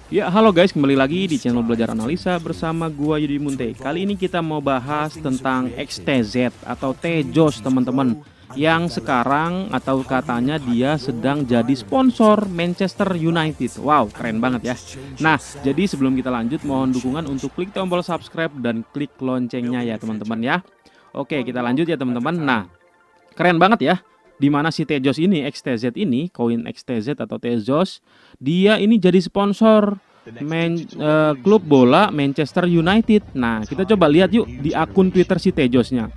Ya, halo guys, kembali lagi di channel Belajar Analisa bersama gua Yudi Munte. Kali ini kita mau bahas tentang XTZ atau Tejos, teman-teman. Yang sekarang atau katanya dia sedang jadi sponsor Manchester United. Wow, keren banget ya. Nah, jadi sebelum kita lanjut, mohon dukungan untuk klik tombol subscribe dan klik loncengnya ya, teman-teman ya. Oke, kita lanjut ya, teman-teman. Nah, keren banget ya. Dimana si Tejos ini, XTZ ini, koin XTZ atau Tejos, dia ini jadi sponsor klub bola Manchester United. Nah, kita coba lihat yuk di akun Twitter si Tejosnya.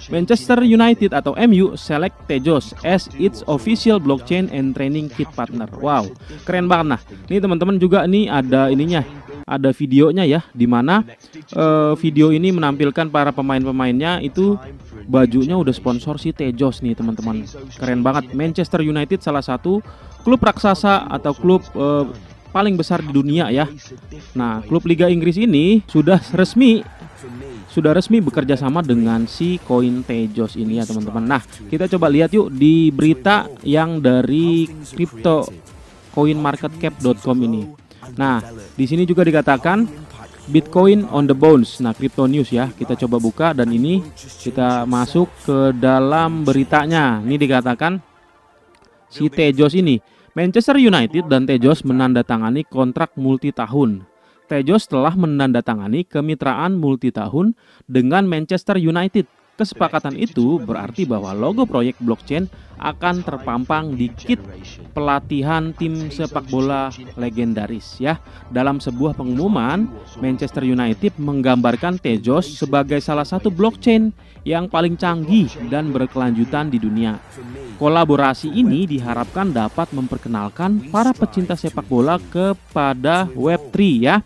Manchester United atau MU select Tejos as its official blockchain and training kit partner. Wow, keren banget. Nah, ini teman-teman juga nih ada ininya, ada videonya ya, dimana video ini menampilkan para pemain-pemainnya itu bajunya udah sponsor si Tejos nih, teman-teman. Keren banget. Manchester United salah satu klub raksasa atau klub paling besar di dunia ya. Nah, klub Liga Inggris ini sudah resmi bekerja sama dengan si koin Tejos ini ya, teman-teman. Nah, kita coba lihat yuk di berita yang dari cryptocoinmarketcap.com ini. Nah, di sini juga dikatakan Bitcoin on the bounce. Nah, Crypto News ya. Kita coba buka dan ini kita masuk ke dalam beritanya. Ini dikatakan si Tejos ini, Manchester United dan Tejos menandatangani kontrak multi tahun. Tejos telah menandatangani kemitraan multi tahun dengan Manchester United. Kesepakatan itu berarti bahwa logo proyek blockchain akan terpampang di kit pelatihan tim sepak bola legendaris ya. Dalam sebuah pengumuman, Manchester United menggambarkan Tejos sebagai salah satu blockchain yang paling canggih dan berkelanjutan di dunia. Kolaborasi ini diharapkan dapat memperkenalkan para pecinta sepak bola kepada Web3 ya.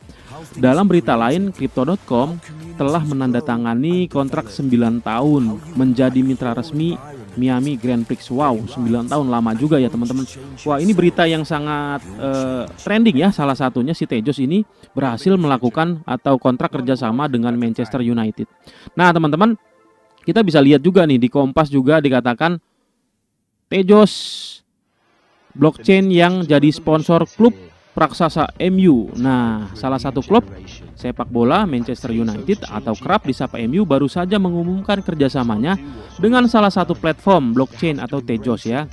Dalam berita lain, Crypto.com telah menandatangani kontrak 9 tahun menjadi mitra resmi Miami Grand Prix. Wow, 9 tahun lama juga ya, teman-teman. Wah, ini berita yang sangat trending ya. Salah satunya si Tejos ini berhasil melakukan atau kontrak kerjasama dengan Manchester United. Nah, teman-teman, kita bisa lihat juga nih di Kompas juga dikatakan Tejos blockchain yang jadi sponsor klub raksasa MU. Nah, salah satu klub sepak bola Manchester United atau kerap disapa MU baru saja mengumumkan kerjasamanya dengan salah satu platform blockchain atau Tejos ya,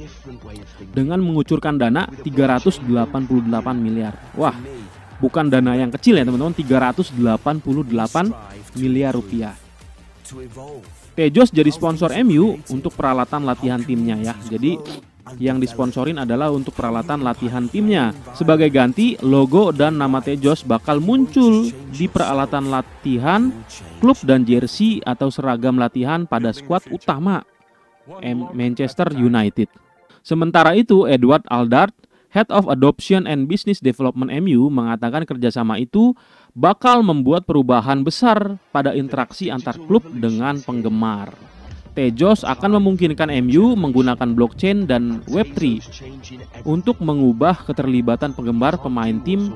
dengan mengucurkan dana 388 miliar. Wah, bukan dana yang kecil ya, teman-teman, 388 miliar rupiah. Tejos jadi sponsor MU untuk peralatan latihan timnya ya. Jadi yang disponsorin adalah untuk peralatan latihan timnya. Sebagai ganti, logo dan nama Tejos bakal muncul di peralatan latihan klub dan jersey atau seragam latihan pada skuad utama Manchester United. Sementara itu, Edward Aldard, Head of Adoption and Business Development MU, mengatakan kerjasama itu bakal membuat perubahan besar pada interaksi antar klub dengan penggemar. Tejos akan memungkinkan MU menggunakan blockchain dan Web3 untuk mengubah keterlibatan penggemar, pemain tim,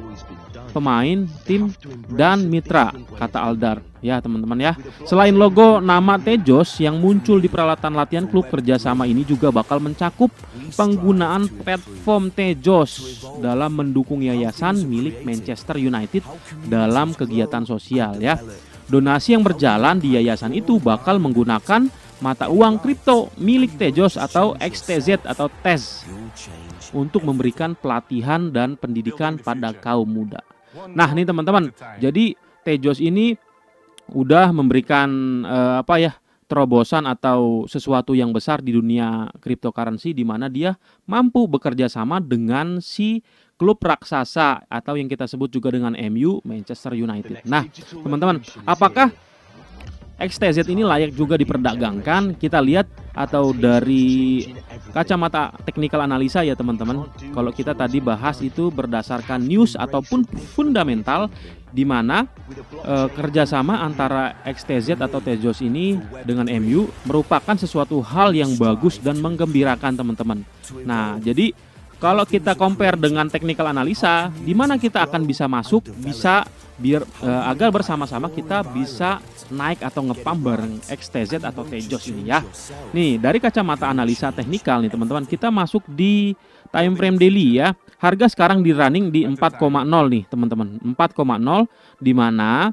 dan mitra, kata Aldar. Ya, teman-teman ya. Selain logo nama Tejos yang muncul di peralatan latihan klub, kerjasama ini juga bakal mencakup penggunaan platform Tejos dalam mendukung yayasan milik Manchester United dalam kegiatan sosial ya. Donasi yang berjalan di yayasan itu bakal menggunakan mata uang kripto milik Tejos atau XTZ atau TEZ untuk memberikan pelatihan dan pendidikan pada kaum muda. Nah, ini teman-teman, jadi Tejos ini udah memberikan terobosan atau sesuatu yang besar di dunia cryptocurrency, di mana dia mampu bekerja sama dengan si klub raksasa atau yang kita sebut juga dengan MU, Manchester United. Nah, teman-teman, apakah XTZ ini layak juga diperdagangkan? Kita lihat atau dari kacamata teknikal analisa ya, teman-teman. Kalau kita tadi bahas itu berdasarkan news ataupun fundamental, di mana kerjasama antara XTZ atau Tejos ini dengan MU merupakan sesuatu hal yang bagus dan menggembirakan, teman-teman. Nah, jadi kalau kita compare dengan teknikal analisa, di mana kita akan bisa masuk, bisa agar bersama-sama kita bisa naik atau ngepam bareng XTZ atau Tejos ini ya. Nih, dari kacamata analisa teknikal nih teman-teman, kita masuk di time frame daily ya. Harga sekarang di running di 4,0 nih teman-teman. 4,0 di mana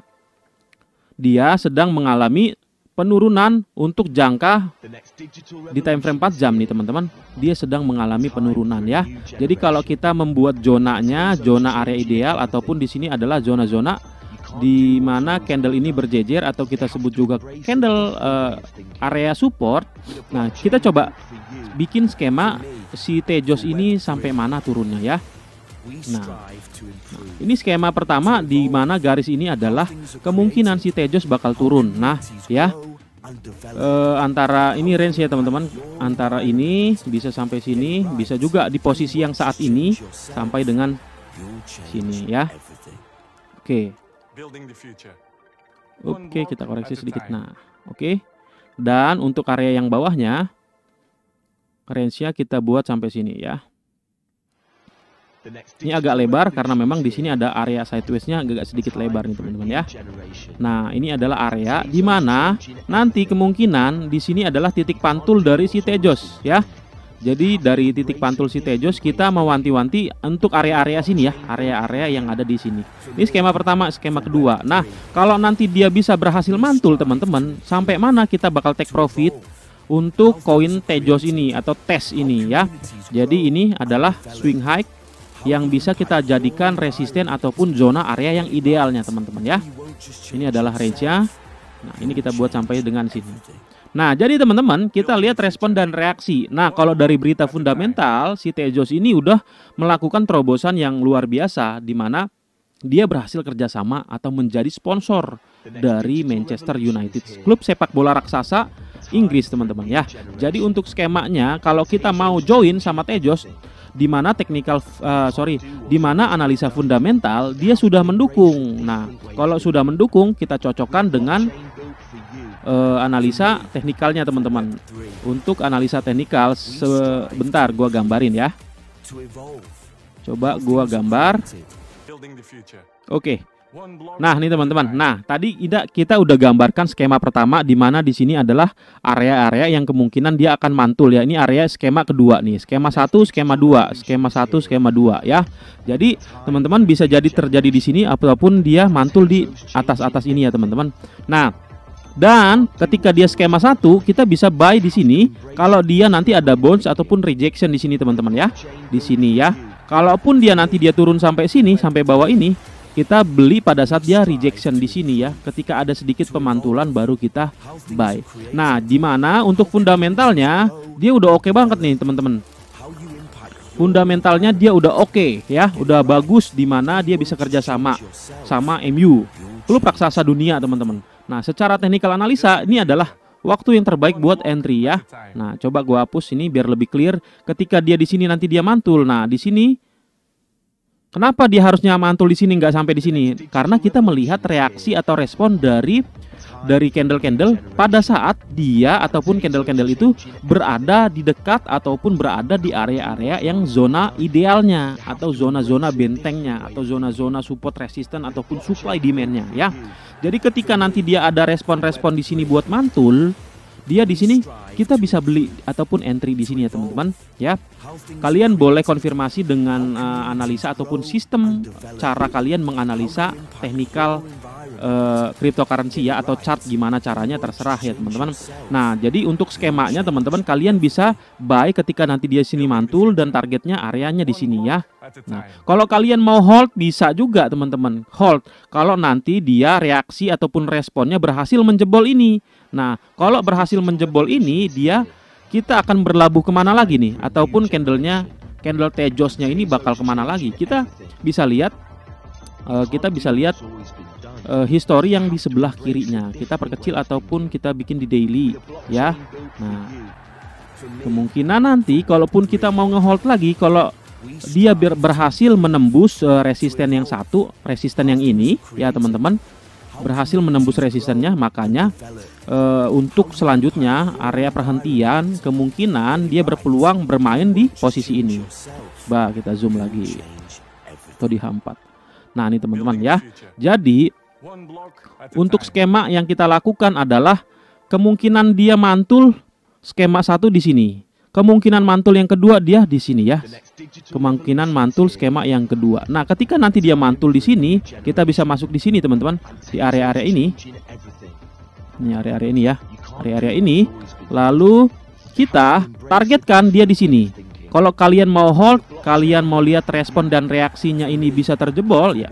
dia sedang mengalami penurunan untuk jangka di time frame 4 jam nih teman-teman. Dia sedang mengalami penurunan ya. Jadi kalau kita membuat zonanya, zona area ideal ataupun di sini adalah zona-zona di mana candle ini berjejer atau kita sebut juga candle area support. Nah, kita coba bikin skema si Tejos ini sampai mana turunnya ya. Nah, ini skema pertama di mana garis ini adalah kemungkinan si Tejos bakal turun. Nah, ya. Antara ini range ya teman-teman, antara ini bisa sampai sini, bisa juga di posisi yang saat ini sampai dengan sini ya. Oke. Oke, kita koreksi sedikit. Nah, oke. Dan untuk area yang bawahnya, range-nya kita buat sampai sini ya. Ini agak lebar karena memang di sini ada area sideways-nya agak sedikit lebar nih teman-teman ya. Nah, ini adalah area di mana nanti kemungkinan di sini adalah titik pantul dari si Tejos ya. Jadi dari titik pantul si Tejos kita mewanti-wanti untuk area-area sini ya, area-area yang ada di sini. Ini skema pertama, skema kedua. Nah, kalau nanti dia bisa berhasil mantul teman-teman, sampai mana kita bakal take profit untuk koin Tejos ini atau tes ini ya. Jadi ini adalah swing high yang bisa kita jadikan resisten ataupun zona area yang idealnya teman-teman ya. Ini adalah range-nya. Nah, ini kita buat sampai dengan sini. Nah, jadi teman-teman, kita lihat respon dan reaksi. Nah, kalau dari berita fundamental, si Tejos ini udah melakukan terobosan yang luar biasa, di mana dia berhasil kerjasama atau menjadi sponsor dari Manchester United, klub sepak bola raksasa Inggris teman-teman ya. Jadi untuk skemanya, kalau kita mau join sama Tejos, di mana di mana analisa fundamental dia sudah mendukung. Nah, kalau sudah mendukung, kita cocokkan dengan analisa teknikalnya teman-teman. Untuk analisa teknikal sebentar gua gambarin ya. Coba gua gambar. Oke. Nah, ini teman-teman. Nah, tadi kita udah gambarkan skema pertama di mana di sini adalah area-area yang kemungkinan dia akan mantul ya. Ini area skema kedua nih. Skema 1, skema 2, skema 1, skema 2 ya. Jadi, teman-teman bisa jadi terjadi di sini ataupun dia mantul di atas-atas ini ya, teman-teman. Nah, dan ketika dia skema 1, kita bisa buy di sini kalau dia nanti ada bounce ataupun rejection di sini teman-teman ya. Di sini ya. Kalaupun dia nanti turun sampai sini, sampai bawah ini, kita beli pada saat dia rejection di sini ya. Ketika ada sedikit pemantulan baru kita buy. Nah, di mana untuk fundamentalnya dia udah oke banget nih teman-teman. Fundamentalnya dia udah oke ya, udah bagus di mana dia bisa kerjasama sama MU, klub raksasa dunia teman-teman. Nah, secara teknikal analisa ini adalah waktu yang terbaik buat entry ya. Nah, coba gua hapus ini biar lebih clear. Ketika dia di sini nanti dia mantul. Nah, di sini kenapa dia harusnya mantul di sini nggak sampai di sini? Karena kita melihat reaksi atau respon dari candle-candle pada saat dia ataupun candle-candle itu berada di dekat ataupun berada di area-area yang zona idealnya atau zona-zona bentengnya atau zona-zona support resisten ataupun supply demand-nya ya. Jadi ketika nanti dia ada respon-respon di sini buat mantul, dia di sini kita bisa beli ataupun entry di sini ya teman-teman ya. Kalian boleh konfirmasi dengan analisa ataupun sistem cara kalian menganalisa teknikal cryptocurrency ya, atau chart gimana caranya terserah ya teman-teman. Nah, jadi untuk skemanya teman-teman kalian bisa buy ketika nanti dia sini mantul dan targetnya areanya di sini ya. Nah, kalau kalian mau hold bisa juga teman-teman. Hold kalau nanti dia reaksi ataupun responnya berhasil menjebol ini. Nah, kalau berhasil menjebol ini kita akan berlabuh kemana lagi nih? Ataupun candle Tejosnya ini bakal kemana lagi? Kita bisa lihat history yang di sebelah kirinya. Kita perkecil ataupun kita bikin di daily ya. Nah, kemungkinan nanti kalaupun kita mau ngehold lagi, kalau dia berhasil menembus resisten yang satu, resisten yang ini ya teman-teman, berhasil menembus resistennya, makanya untuk selanjutnya area perhentian kemungkinan dia berpeluang bermain di posisi ini. Kita zoom lagi atau di H4. Nah, ini teman-teman ya. Jadi untuk skema yang kita lakukan adalah kemungkinan dia mantul skema 1 di sini. Kemungkinan mantul yang kedua dia di sini ya. Kemungkinan mantul skema yang kedua. Nah, ketika nanti dia mantul di sini, kita bisa masuk di sini teman-teman, di area-area ini. Ini area-area ini ya. Area-area ini. Lalu kita targetkan dia di sini. Kalau kalian mau hold, kalian mau lihat respon dan reaksinya ini bisa terjebol, ya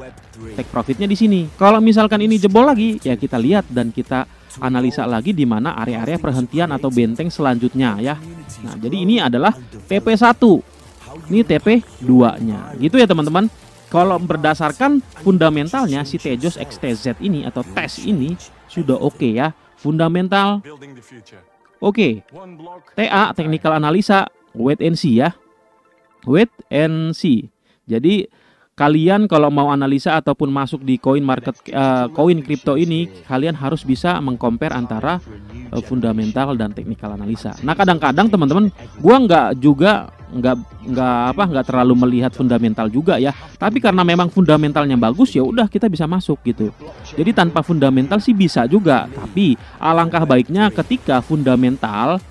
take profitnya di sini. Kalau misalkan ini jebol lagi, ya kita lihat dan kita analisa lagi di mana area-area perhentian atau benteng selanjutnya ya. Nah, jadi ini adalah TP1. Ini TP2-nya. Gitu ya teman-teman. Kalau berdasarkan fundamentalnya si Tejos XTZ ini atau tes ini sudah oke ya. Fundamental oke. TA technical analisa wait and see ya. Wait and see. Jadi kalian kalau mau analisa ataupun masuk di koin kripto ini, kalian harus bisa mengcompare antara fundamental dan technical analisa. Nah, kadang-kadang teman-teman, gua nggak terlalu melihat fundamental juga ya. Tapi karena memang fundamentalnya bagus, ya udah kita bisa masuk gitu. Jadi tanpa fundamental sih bisa juga, tapi alangkah baiknya ketika fundamental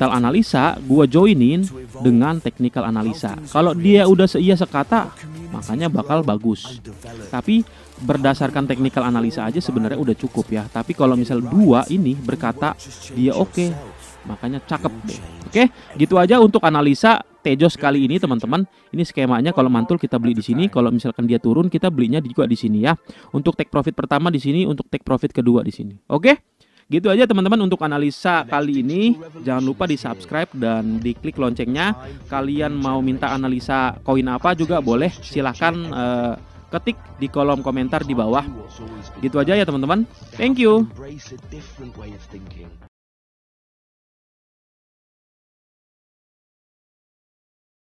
analisa gua joinin dengan technical analisa. Kalau dia udah seia sekata, makanya bakal bagus. Tapi berdasarkan technical analisa aja sebenarnya udah cukup ya. Tapi kalau misal dua ini berkata dia oke, makanya cakep deh. Oke, gitu aja untuk analisa Tejos kali ini teman-teman. Ini skemanya, kalau mantul kita beli di sini, kalau misalkan dia turun kita belinya juga di sini ya. Untuk take profit pertama di sini, untuk take profit kedua di sini. Oke? Gitu aja teman-teman untuk analisa kali ini. Jangan lupa di subscribe dan diklik loncengnya. Kalian mau minta analisa koin apa juga boleh, silahkan ketik di kolom komentar di bawah. Gitu aja ya teman-teman. Thank you.